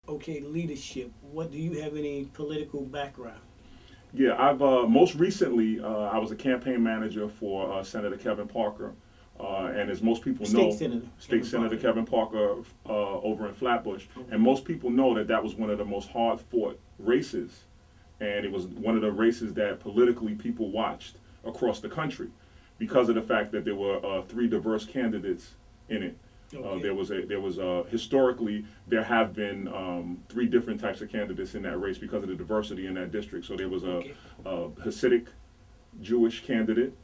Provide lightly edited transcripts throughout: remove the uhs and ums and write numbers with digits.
Okay, leadership. What do you have any political background? Yeah, I've most recently I was a campaign manager for Senator Kevin Parker, and as most people State know, Senator State Kevin Senator Parker. Kevin Parker over in Flatbush, Okay. and most people know that that was one of the most hard-fought races, and it was one of the races that politically people watched across the country because of the fact that there were three diverse candidates in it. Okay. Historically there have been three different types of candidates in that race because of the diversity in that district. So there was Okay. a Hasidic Jewish candidate,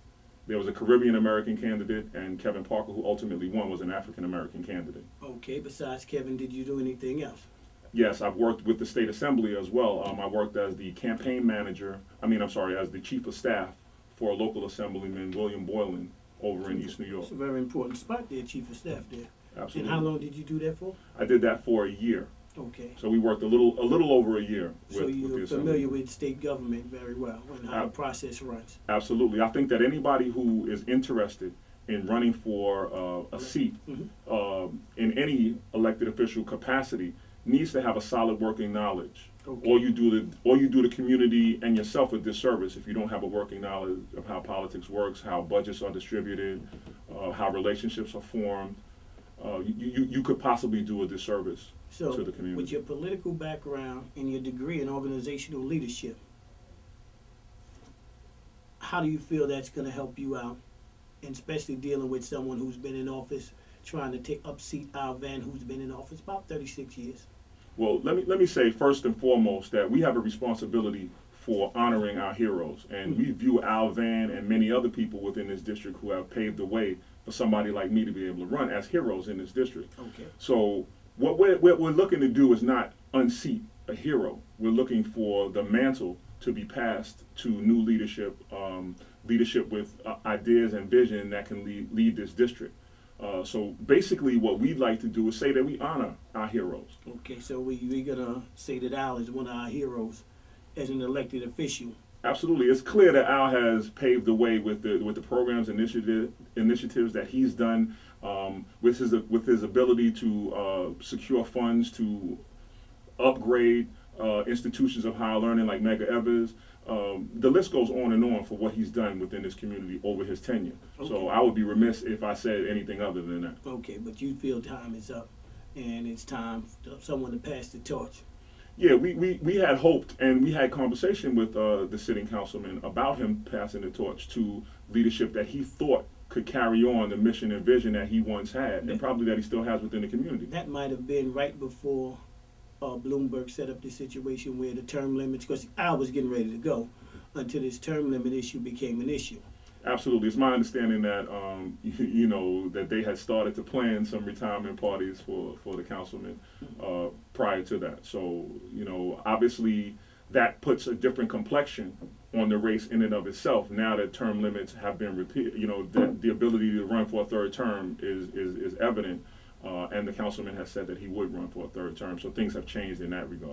there was a Caribbean American candidate, and Kevin Parker, who ultimately won, was an African American candidate. Okay. Besides Kevin, did you do anything else? Yes, I've worked with the state assembly as well. I worked as the campaign manager. I'm sorry, as the chief of staff for local assemblyman William Boylan over in East New York. It's a very important spot there, chief of staff there. Absolutely. And how long did you do that for? I did that for a year. Okay. So we worked a little over a year. So with you're the familiar with state government very well and how the process runs. Absolutely. I think that anybody who is interested in running for a seat in any elected official capacity needs to have a solid working knowledge. Okay. Or you do the community and yourself a disservice if you don't have a working knowledge of how politics works, how budgets are distributed, how relationships are formed. You could possibly do a disservice to the community. With your political background and your degree in organizational leadership, how do you feel that's going to help you out, and especially dealing with someone who's been in office, trying to take up seat Al Van, who's been in office about 36 years? Well, let me say first and foremost that we have a responsibility for honoring our heroes, and we view Al Van and many other people within this district who have paved the way for somebody like me to be able to run as heroes in this district. Okay. So what we're looking to do is not unseat a hero. We're looking for the mantle to be passed to new leadership, leadership with ideas and vision that can lead this district. So basically what we'd like to do is say that we honor our heroes. Okay, so we're going to say that Al is one of our heroes as an elected official. Absolutely. It's clear that Al has paved the way with the programs and initiatives that he's done, with his ability to secure funds to upgrade institutions of higher learning like Medgar Evers. The list goes on for what he's done within this community over his tenure. Okay. So I would be remiss if I said anything other than that. Okay, but you feel time is up and it's time for someone to pass the torch. Yeah, we had hoped and we had conversation with the sitting councilman about him passing the torch to leadership that he thought could carry on the mission and vision that he once had, and probably that he still has within the community. That might have been right before Bloomberg set up the situation where the term limits, because I was getting ready to go, until this term limit issue became an issue. Absolutely. It's my understanding that, that they had started to plan some retirement parties for the councilman prior to that. So, obviously that puts a different complexion on the race in and of itself. Now that term limits have been repeated, the ability to run for a third term is evident. And the councilman has said that he would run for a third term. So things have changed in that regard.